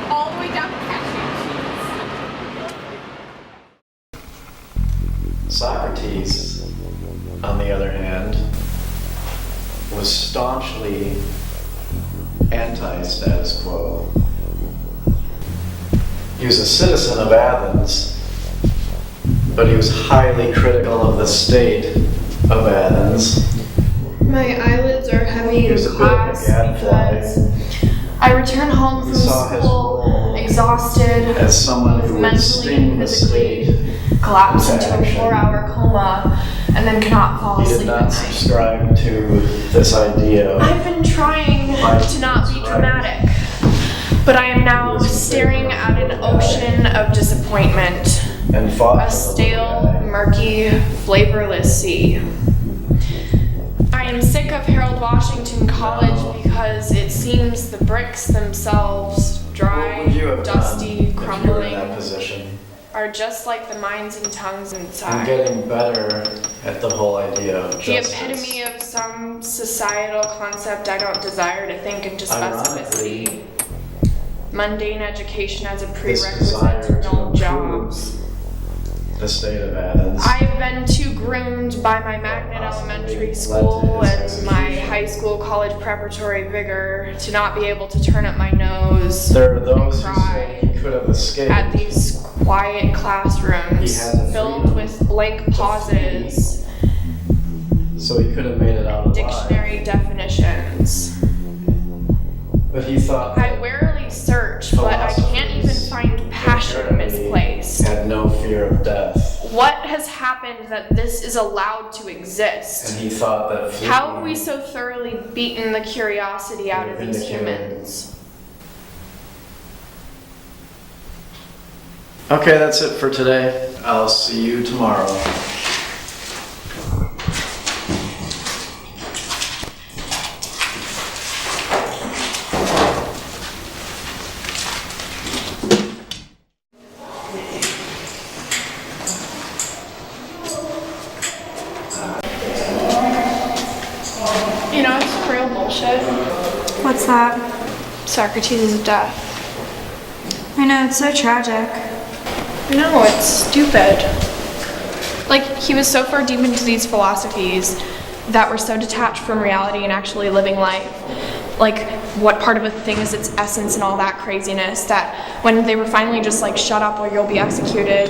all the way down to cashew cheese. Socrates, on the other hand, was staunchly anti-status quo. He was a citizen of Athens, but he was highly critical of the state of Athens. My eyelids are heavy in He was a bit of a class gadfly. because I return home He from saw his school role exhausted, as someone who would mentally sting and the physically, state collapse into into a action. 4-hour coma, and then cannot fall He did asleep not at night. subscribe to this idea of I've been trying to not be dramatic, but I am now staring at an ocean of disappointment. and fought A for the stale, guy. murky, flavorless sea. I am sick of Harold Washington College because it seems the bricks themselves, dry, What would you have dusty, done if you were crumbling, in that position? are just like the minds and tongues I'm inside. getting better at the whole idea of The justice. epitome of some societal concept I don't desire to think into specificity. Ironically, Mundane education as a this prerequisite desire to to null improve jobs. the state of Athens. I've been too groomed by my magnet elementary school and my high school, college preparatory vigor to not be able to turn up my nose There are those who cry say he could have escaped. at these quiet classrooms He had the filled freedom with blank pauses, So he could have made it out alive. dictionary definitions. But he thought I warily search, but I can't even find passion misplaced. had no fear of death. What has happened that this is allowed to exist? And he thought that How have we so thoroughly beaten the curiosity out of these humans? Okay, that's it for today. I'll see you tomorrow. You know, it's real bullshit. What's that? Socrates' death. I know, it's so tragic. No, it's stupid. Like, he was so far deep into these philosophies that were so detached from reality and actually living life. Like, what part of a thing is its essence and all that craziness, that when they were finally just like, shut up or you'll be executed,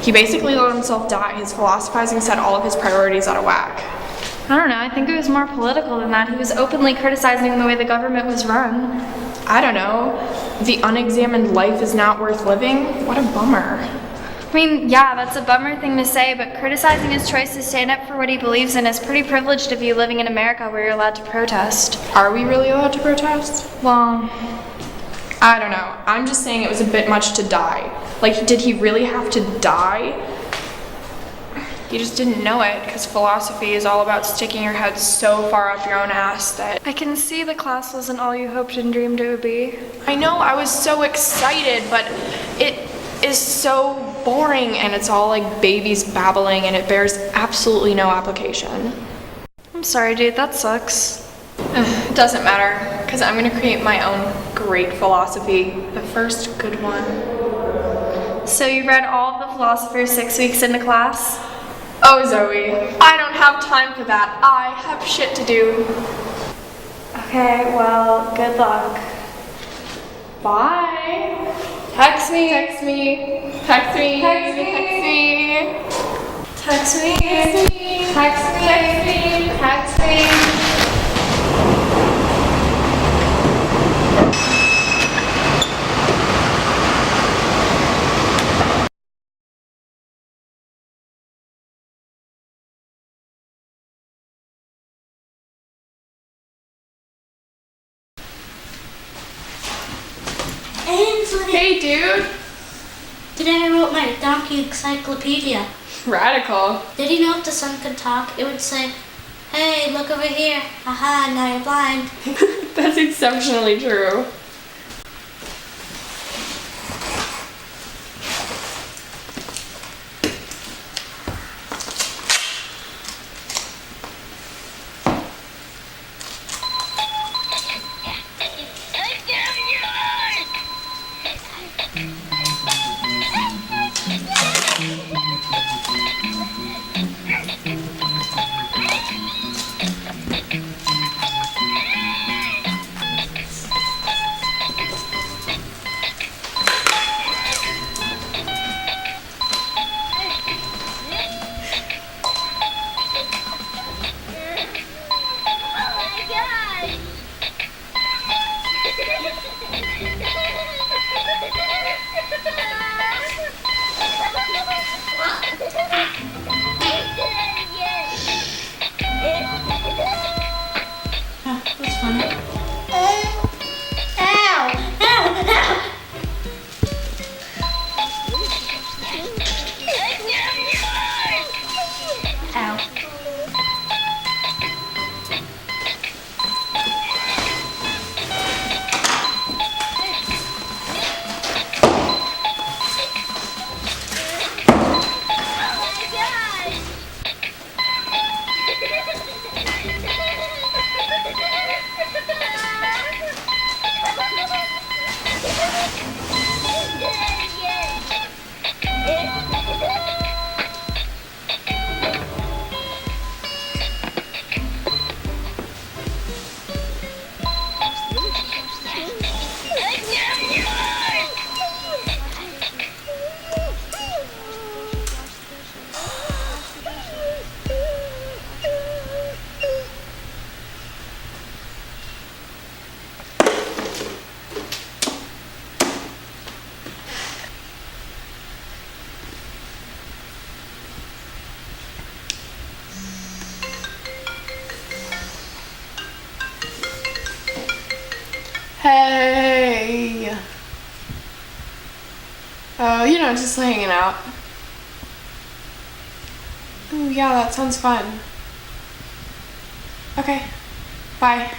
he basically let himself die. His philosophizing set all of his priorities out of whack. I don't know, I think it was more political than that. He was openly criticizing the way the government was run. I don't know. The unexamined life is not worth living? What a bummer. I mean, yeah, that's a bummer thing to say, but criticizing his choice to stand up for what he believes in is pretty privileged of you living in America where you're allowed to protest. Are we really allowed to protest? Well, I don't know. I'm just saying it was a bit much to die. Like, did he really have to die? He just didn't know it, because philosophy is all about sticking your head so far up your own ass that... I can see the class wasn't all you hoped and dreamed it would be. I know, I was so excited, but it is so boring, and it's all like babies babbling, and it bears absolutely no application. I'm sorry, dude, that sucks. It doesn't matter, because I'm going to create my own great philosophy, the first good one. So you read all of the philosophers 6 weeks into class? Oh, Zoe, I don't have time for that. I have shit to do. Okay, well, good luck. Bye. Text me. Text me. Text me. Text me. Text me. Text me. Text me. Text me. Ainsley! Hey, dude. Today I wrote my donkey encyclopedia. Radical. Did you know if the sun could talk, it would say, "Hey, look over here. Aha, now you're blind." That's exceptionally true. Hey. Oh, just hanging out. Oh, yeah, that sounds fun. Okay. Bye.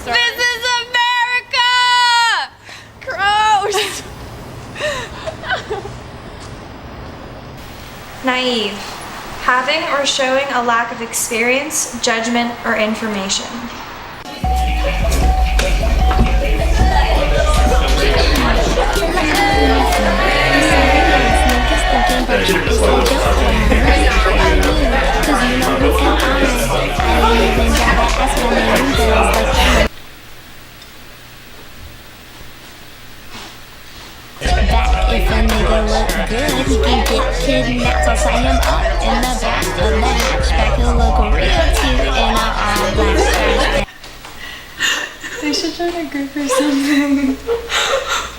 This is America! Gross! Naive. Having or showing a lack of experience, judgment, or information. If a nigga look good, he can get kidnapped. So tie him up in the back of the hatchback. He'll look real cute in an all-black trash bag. They should try to group or something.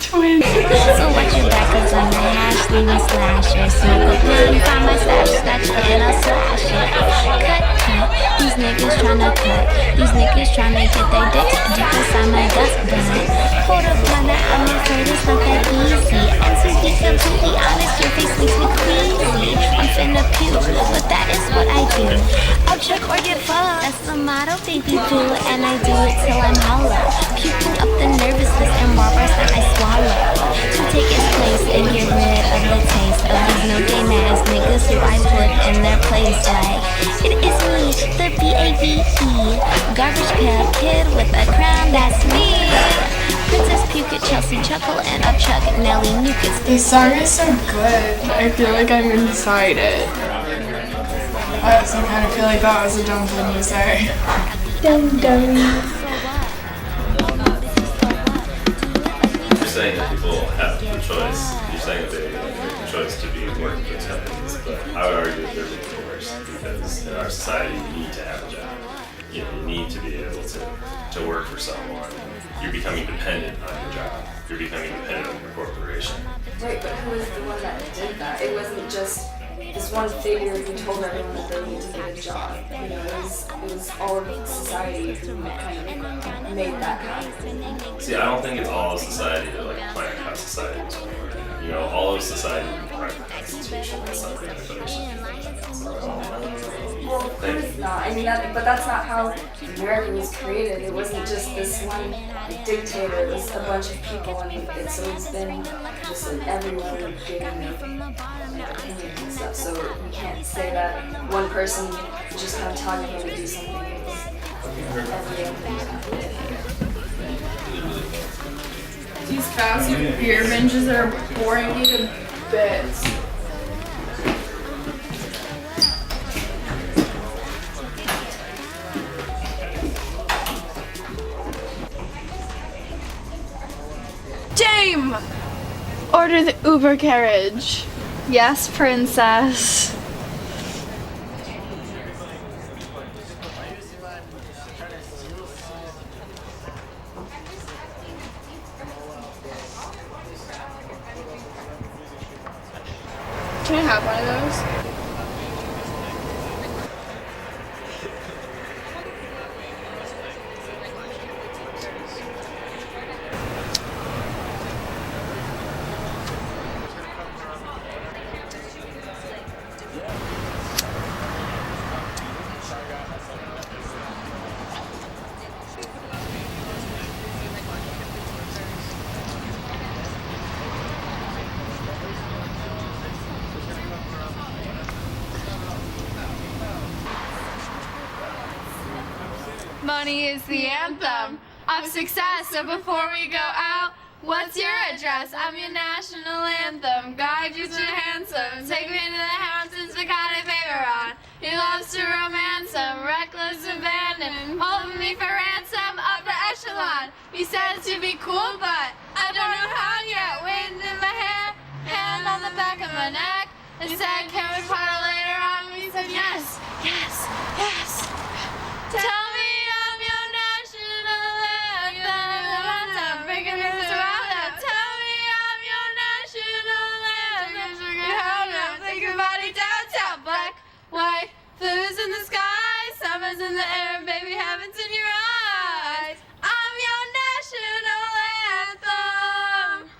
Twins. So watch your back, cause I'm the hash, leave a slasher. Smoke a blunt, find my stash, snatch and I'll slash it. Cut. These niggas tryna cut. These niggas tryna get their dicks deep inside my gut. But hold up, partner, I'm afraid it's not that easy. And to be completely honest, your face makes me queasy. I'm finna puke, but that is what I do. I'll choke or get fucked. That's the motto, baby boo. And I do it till I'm hollow. Puking up the nervousness and barbers that I swallow. To take its place and get rid of the taste of these no game ass niggas who I put in their place. Like, it is me, the B-A-B-E. Garbage pail kid with a crown, that's me. Princess Puke, Chelsea Chuckle, and a Chuck Nelly Nuke. This song is so good. I feel like I'm inside it. I also kind of feel like that was a dumb thing to say. Dumb dummy. You're saying that people have the choice. You're saying that they have the choice to be working for companies, but I would argue that they're making it worse because in our society you need to have a job. You need to be able to work for someone. You're becoming dependent on your job. You're becoming dependent on your corporation. Right, but who was the one that did that? It wasn't just this one figure who told everyone that they need to get a job. It was all of society who kind of made that happen. See, I don't think it's all of society to plan how society was going to work. All of society would require the Constitution and something that Well, of course not. I mean, but that's not how America was created. It wasn't just this one dictator. It was a bunch of people, and it's always been just everyone giving their opinions and stuff. So you can't say that one person just kind of telling you to do something. These fast beer binges are boring me to bits. Dame! Order the Uber carriage. Yes, princess. Can I have one of those? Money is the anthem. of success. So before we go out, what's your address? I'm your national anthem. God, you're so handsome. Take me to the Hamptons, the kind of favor on. He loves to romance him, reckless abandon, holding me for ransom, upper echelon. He says to be cool, but I don't know how yet. Wind in my hair, hand on the back of my neck. He said, can we party later on? We said, yes, yes, yes. Tell me I'm your national anthem. Breaking this around up. Tell me I'm your national anthem. Hold up, think about it downtown. Black, white, blues in the sky, summer's in the air, baby, heaven's in your eyes. I'm your national anthem.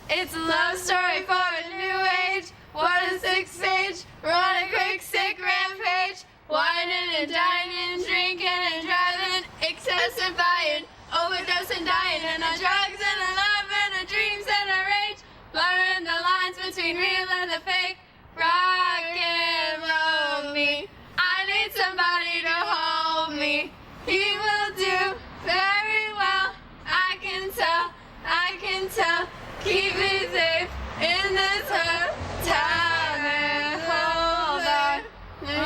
It's a love story for a new age. What a six-page, run a quick, sick rampage. Whining and dining, drinking and driving, excessive buying, overdose and dying, and our drugs and our love and our dreams and our rage, blurring the lines between real and the fake. Rock and roll me. I need somebody to hold me. He will do very well. I can tell. Keep me safe in this hurt time. And hold on.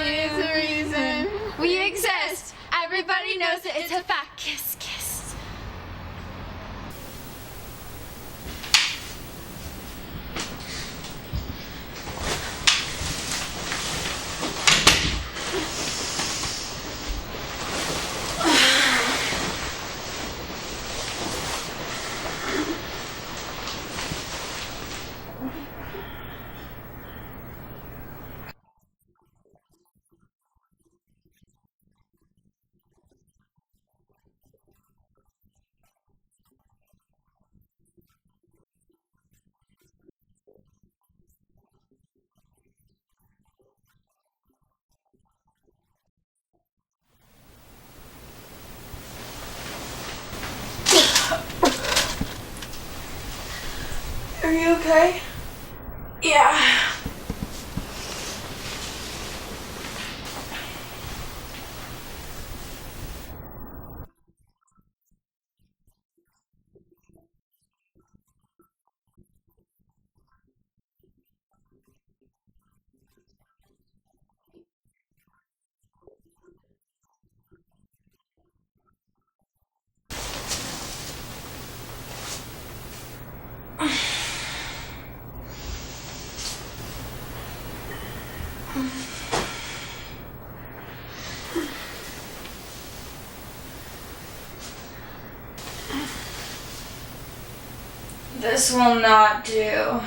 Here's the reason we exist. Everybody knows it. It's a fact. Kiss, kiss. Are you okay? Yeah. This will not do.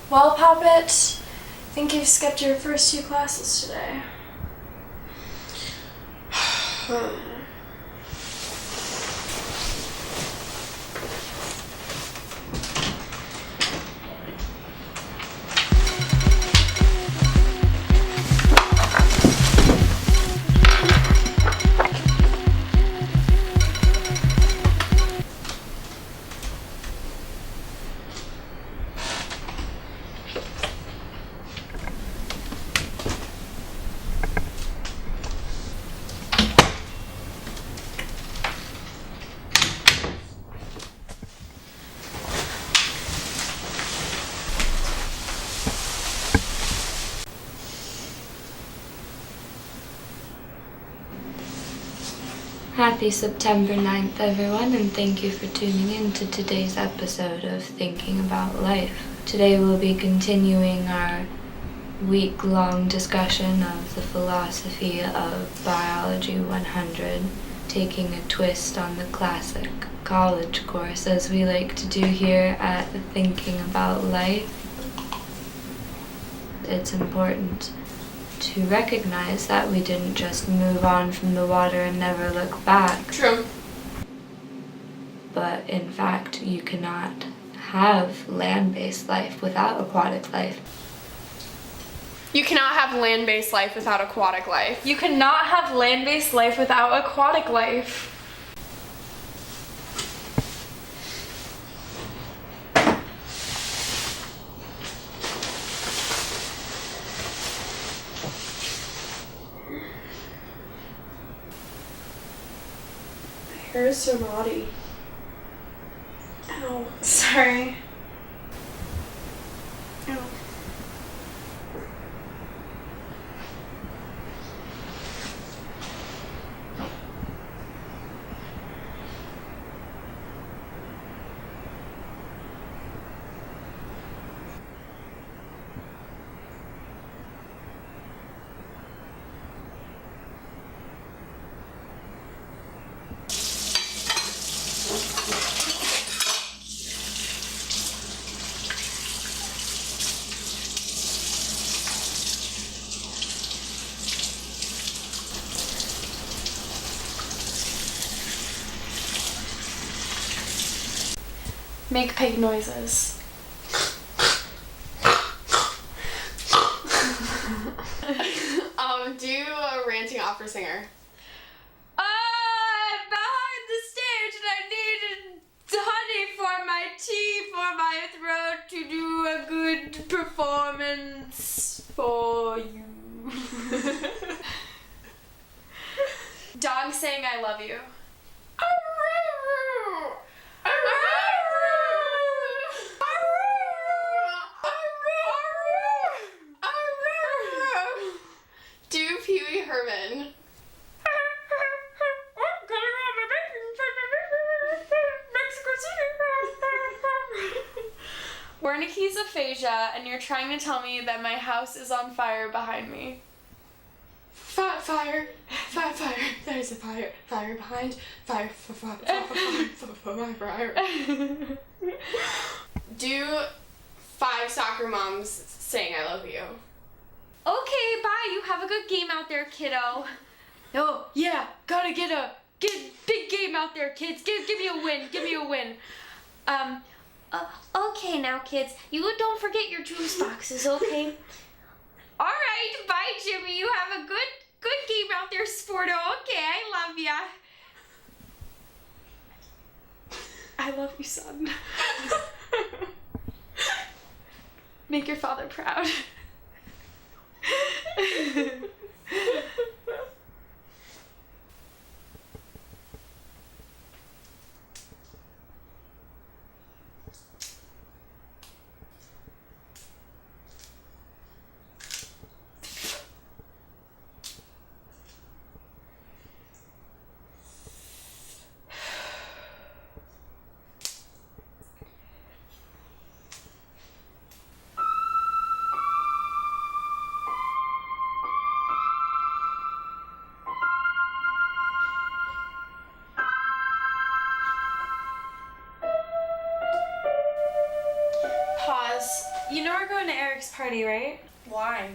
Well, Poppet, I think you've skipped your first 2 classes today. Happy September 9th, everyone, and thank you for tuning in to today's episode of Thinking About Life. Today we'll be continuing our week-long discussion of the philosophy of Biology 100, taking a twist on the classic college course, as we like to do here at Thinking About Life. it's important to recognize that we didn't just move on from the water and never look back. True. But in fact, you cannot have land-based life without aquatic life. You cannot have land-based life without aquatic life. You cannot have land-based life without aquatic life. My hair is so naughty. Ow. Sorry. Ow. Make pig noises. Do a ranting opera singer. I'm behind the stage and I needed honey for my tea, for my throat, to do a good performance for you. Dog saying I love you. Do Pee Wee Herman. Wernicke's aphasia, and you're trying to tell me that my house is on fire behind me. Fire, there's a fire behind, fire. Do 5 soccer moms saying I love you. Okay, bye. You have a good game out there, kiddo. Oh, yeah. Gotta get big game out there, kids. Give me a win. Give me a win. Okay now, kids. You don't forget your juice boxes, okay? All right, bye, Jimmy. You have a good game out there, Sporto. Okay, I love ya. I love you, son. Make your father proud. Pause. You know we're going to Eric's party, right? Why?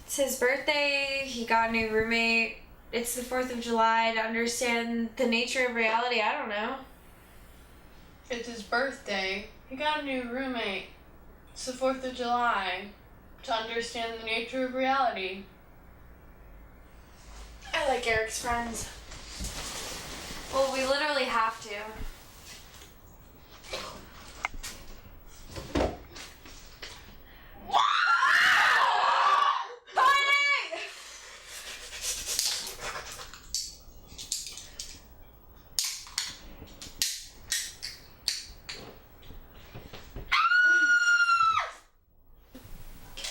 It's his birthday, he got a new roommate. It's the 4th of July. To understand the nature of reality, I don't know. It's his birthday. He got a new roommate. It's the 4th of July. To understand the nature of reality. I like Eric's friends. Well, we literally have to.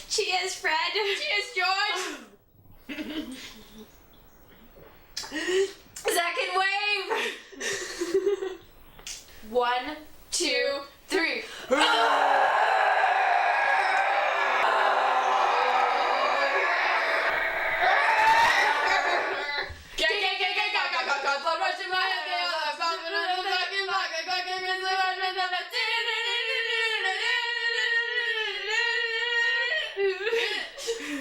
Cheers, Fred. Cheers, George. Second wave. 1, 2, 3.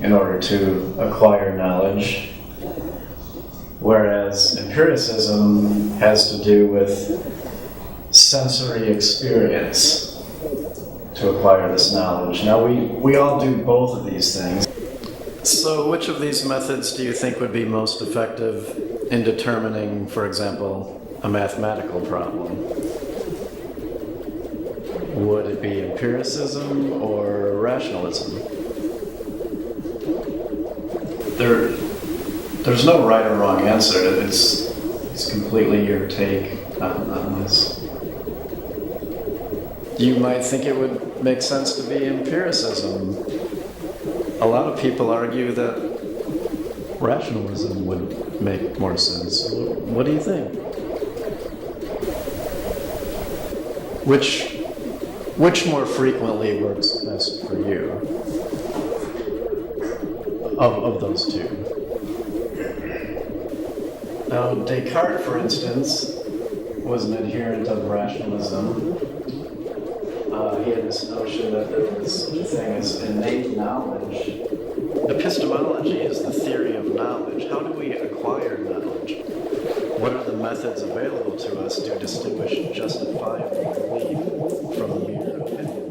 in order to acquire knowledge, whereas empiricism has to do with sensory experience to acquire this knowledge. Now, we all do both of these things. So which of these methods do you think would be most effective in determining, for example, a mathematical problem? Would it be empiricism or rationalism? There's no right or wrong answer. It's completely your take on this. You might think it would make sense to be empiricism. A lot of people argue that rationalism would make more sense. What do you think? Which more frequently works best for you of those two? Now, Descartes, for instance, was an adherent of rationalism. He had this notion that there was such a thing as innate knowledge. Epistemology is the theory of knowledge. How do we acquire knowledge? What are the methods available to us to distinguish justifiable belief from mere opinion?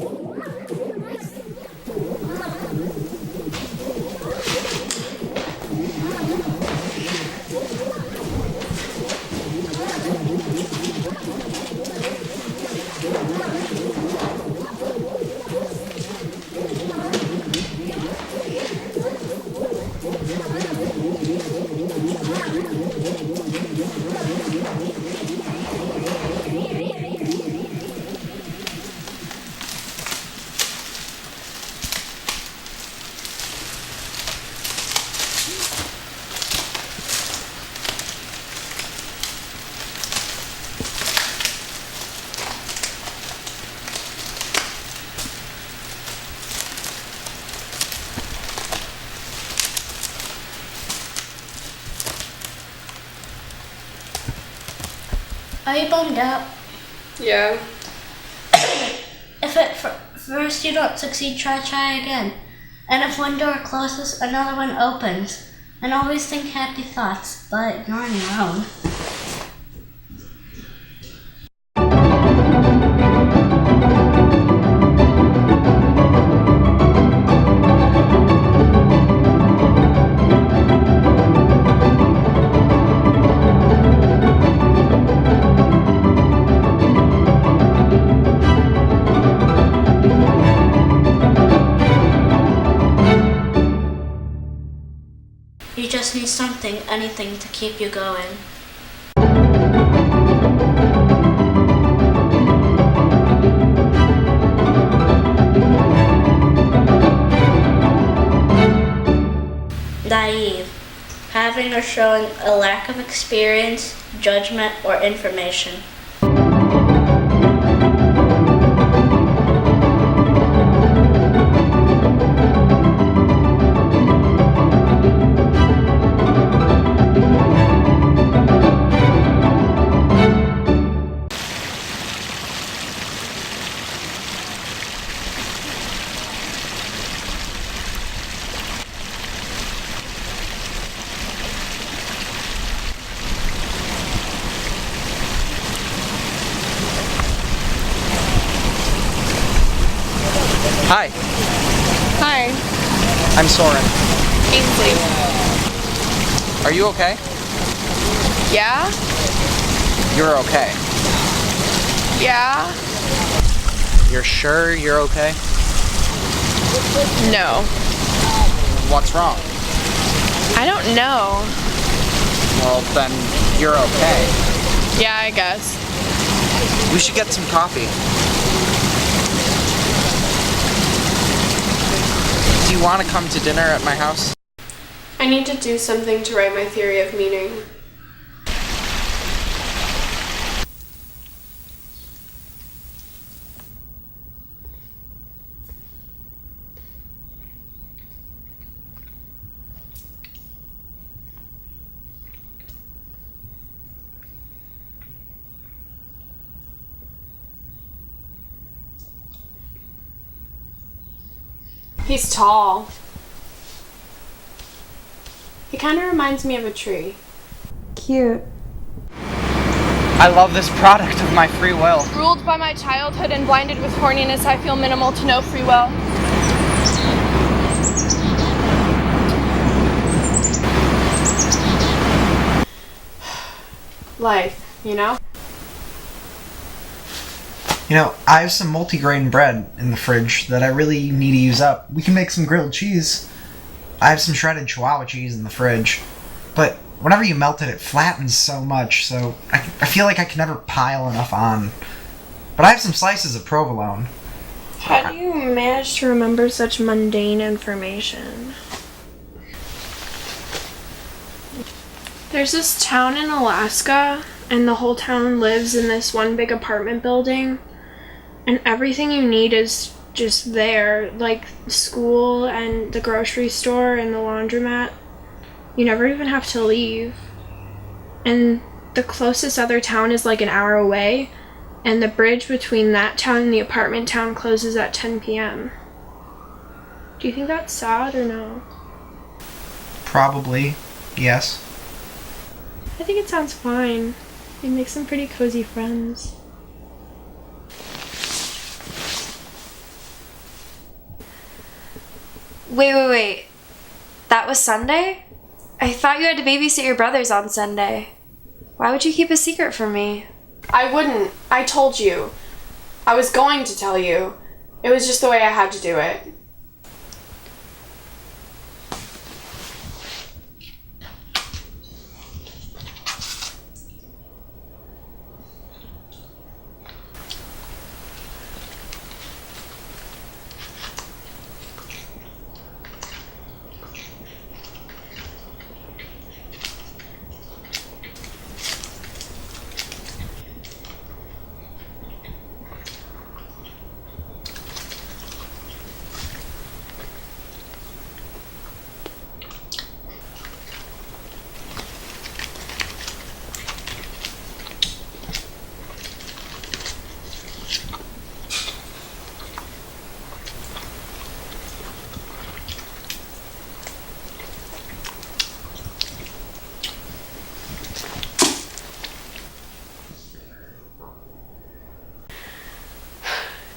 Are you bummed out? Yeah. If at first you don't succeed, try again. And if one door closes, another one opens. And always think happy thoughts, but ignoring your own. You just need something, anything to keep you going. Naive. Having or showing a lack of experience, judgment, or information. Hi. Hi. I'm Soren. Ainsley. Are you okay? Yeah? You're okay. Yeah? You're sure you're okay? No. What's wrong? I don't know. Well, then you're okay. Yeah, I guess. We should get some coffee. Do you want to come to dinner at my house? I need to do something to write my theory of meaning. He's tall. He kind of reminds me of a tree. Cute. I love this product of my free will. Ruled by my childhood and blinded with horniness, I feel minimal to no free will. Life, you know? You know, I have some multigrain bread in the fridge that I really need to use up. We can make some grilled cheese. I have some shredded Chihuahua cheese in the fridge. But whenever you melt it, it flattens so much, so I feel like I can never pile enough on. But I have some slices of provolone. How do you manage to remember such mundane information? There's this town in Alaska, and the whole town lives in this one big apartment building, and everything you need is just there, like school and the grocery store and the laundromat. You never even have to leave. And the closest other town is like an hour away, and the bridge between that town and the apartment town closes at 10 p.m. Do you think that's sad or no? Probably, yes. I think it sounds fine. You make some pretty cozy friends. Wait. That was Sunday? I thought you had to babysit your brothers on Sunday. Why would you keep a secret from me? I wouldn't. I told you. I was going to tell you. It was just the way I had to do it.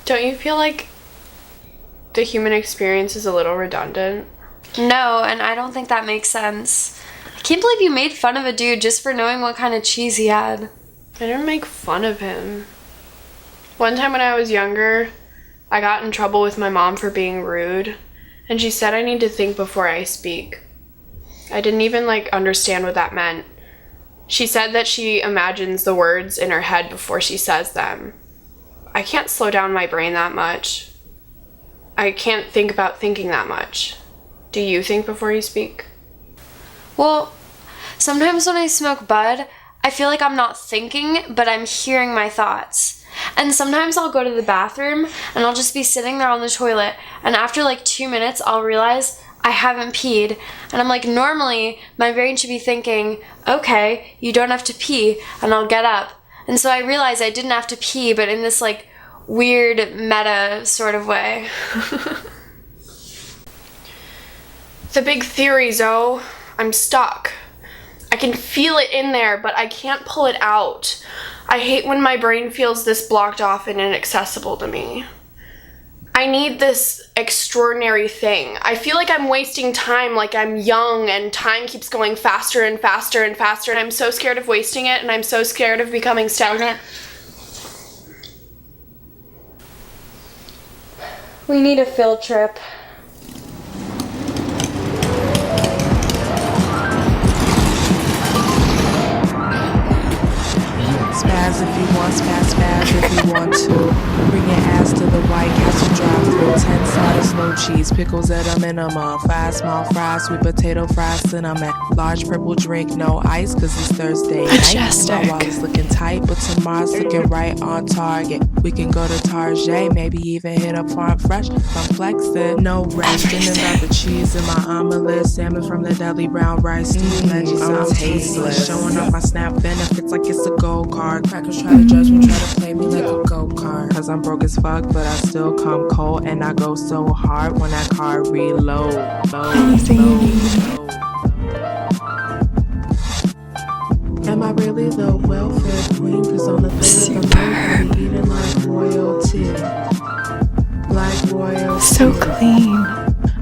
Don't you feel like the human experience is a little redundant? No, and I don't think that makes sense. I can't believe you made fun of a dude just for knowing what kind of cheese he had. I didn't make fun of him. One time when I was younger, I got in trouble with my mom for being rude, and she said I need to think before I speak. I didn't even understand what that meant. She said that she imagines the words in her head before she says them. I can't slow down my brain that much. I can't think about thinking that much. Do you think before you speak? Well, sometimes when I smoke bud, I feel like I'm not thinking, but I'm hearing my thoughts. And sometimes I'll go to the bathroom and I'll just be sitting there on the toilet, and after 2 minutes I'll realize I haven't peed, and I'm like, normally my brain should be thinking, okay, you don't have to pee, and I'll get up. And so I realized I didn't have to pee, but in this weird meta sort of way. The big theory, Zoe. I'm stuck. I can feel it in there, but I can't pull it out. I hate when my brain feels this blocked off and inaccessible to me. I need this extraordinary thing. I feel like I'm wasting time, like I'm young, and time keeps going faster and faster and faster, and I'm so scared of wasting it, and I'm so scared of becoming stagnant. We need a field trip. Spaz if you want, spaz if you want to. Bring your ass to the White Castle drive-thru. 10 slices, no cheese, pickles at a minimum. 5 small fries, sweet potato fries, cinnamon. Large purple drink, no ice, cause it's Thursday night. My wallet's looking tight, but tomorrow's looking right on target. We can go to Target, maybe even hit up Farm Fresh. I'm flexing, no rest. Thinking about the cheese in my omelet. Salmon from the deli, brown rice, steamed veggies, I'm tasteless. Showing off my SNAP benefits like it's a gold card. Crackers try to judge me, try to play me like a go-kart. Cause I'm broke as fuck, but I still come cold. And I go so hard when that car reload. Load. really the welfare queen, cause on the third of the month I be eating like royalty. Like royalty. So clean.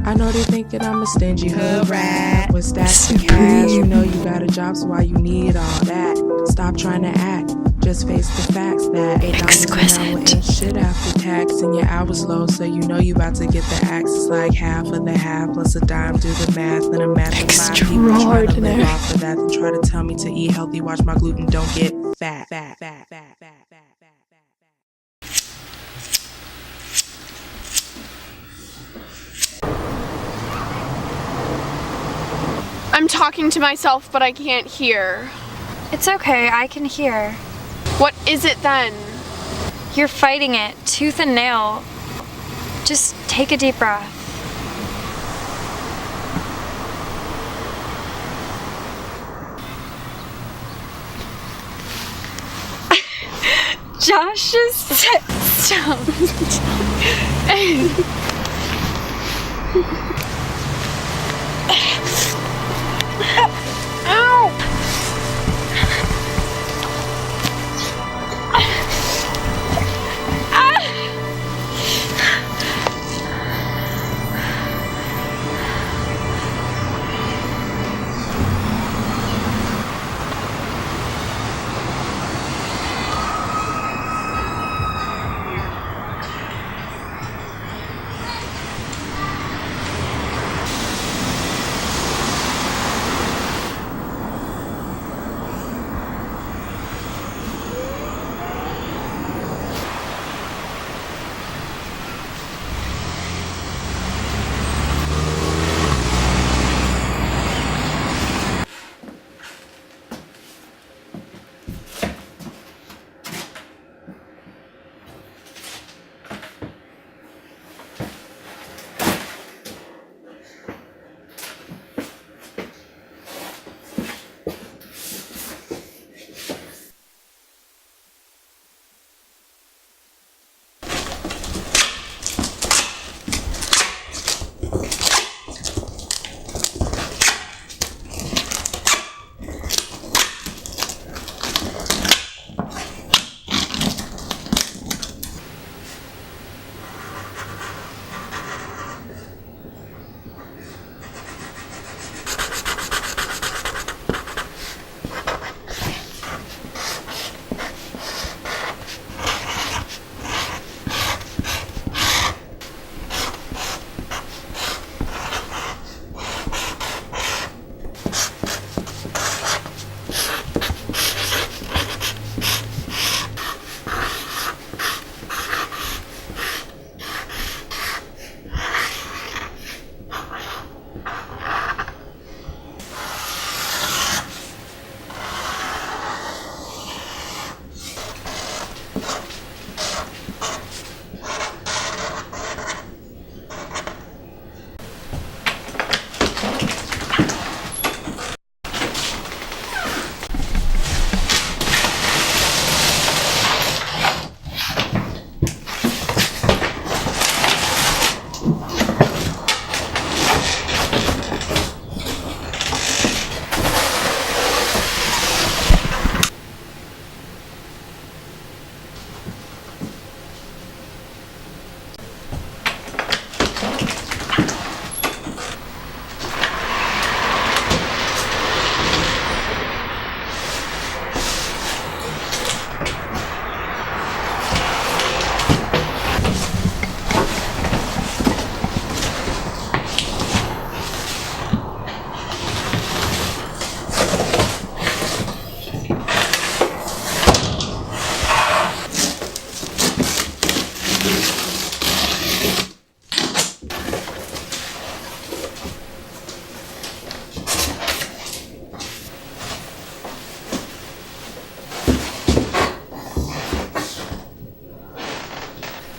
I know they think that I'm a stingy hood rat with stacks of cash. You know you got a job, so why you need all that? Stop trying to act. Just face the facts that $8 an hour ain't shit after tax, and your hours low, so you know you about to get the axe. It's like half of the half plus a dime. Do the math, then I'm math with 5 people trying to live off of that, and try to tell me to eat healthy. Watch my gluten don't get fat. I'm talking to myself, but I can't hear. It's okay, I can hear. What is it then? You're fighting it, tooth and nail. Just take a deep breath. Josh just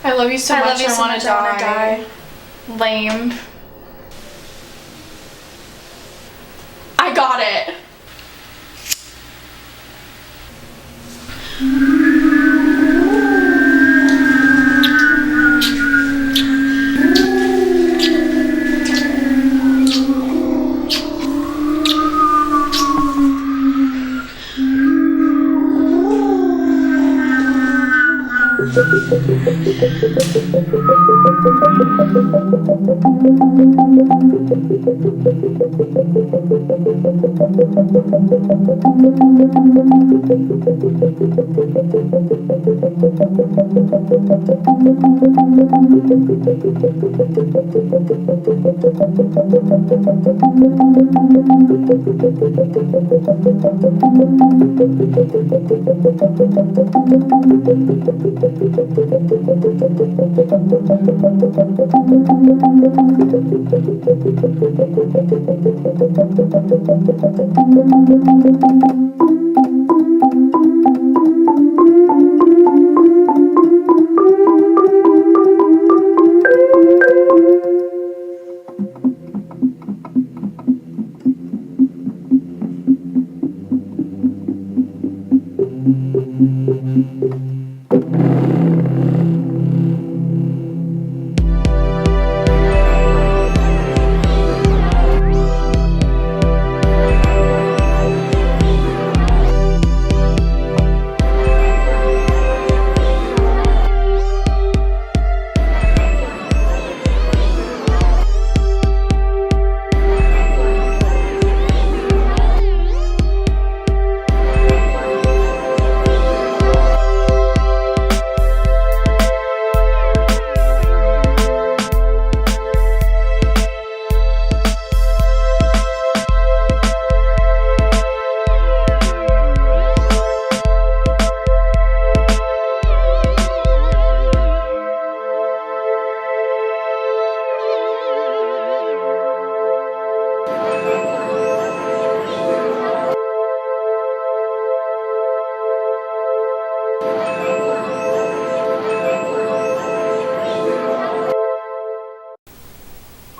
I love you so much, I wanna die. Lame. I got it!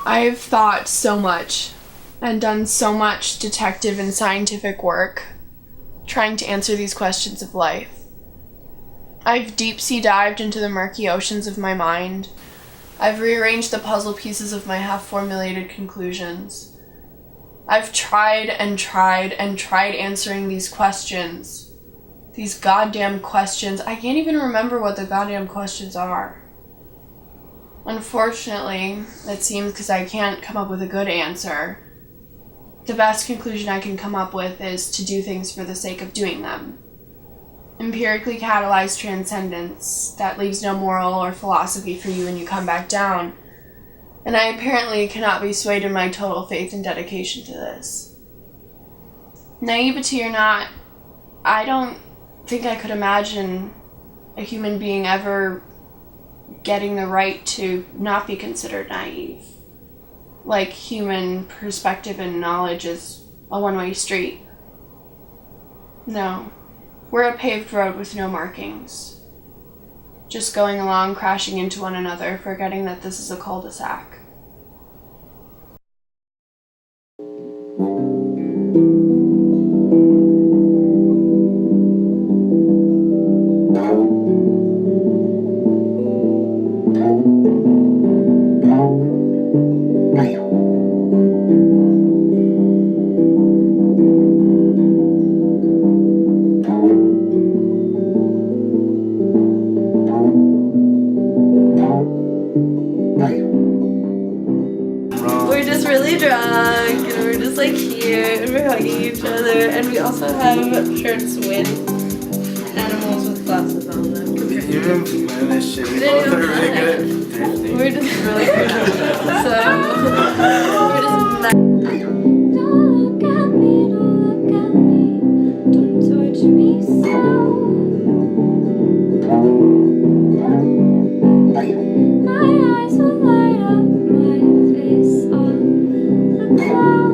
I've thought so much and done so much detective and scientific work trying to answer these questions of life. I've deep sea dived into the murky oceans of my mind. I've rearranged the puzzle pieces of my half-formulated conclusions. I've tried and tried and tried answering these questions. These goddamn questions. I can't even remember what the goddamn questions are. Unfortunately, it seems because I can't come up with a good answer, the best conclusion I can come up with is to do things for the sake of doing them. Empirically catalyzed transcendence that leaves no moral or philosophy for you when you come back down, and I apparently cannot be swayed in my total faith and dedication to this. Naivety or not, I don't think I could imagine a human being ever getting the right to not be considered naive. Like human perspective and knowledge is a one-way street. No, we're a paved road with no markings. Just going along, crashing into one another, forgetting that this is a cul-de-sac. We're just really drunk, and we're just like here, and we're hugging each other, and we also have shirts with animals with glasses on them. You didn't plan this shit. We didn't both are even really plan good at thrifting. We're just really good. So we're just. Don't look at me, don't touch me so. My eyes will light up, my face on the cloud.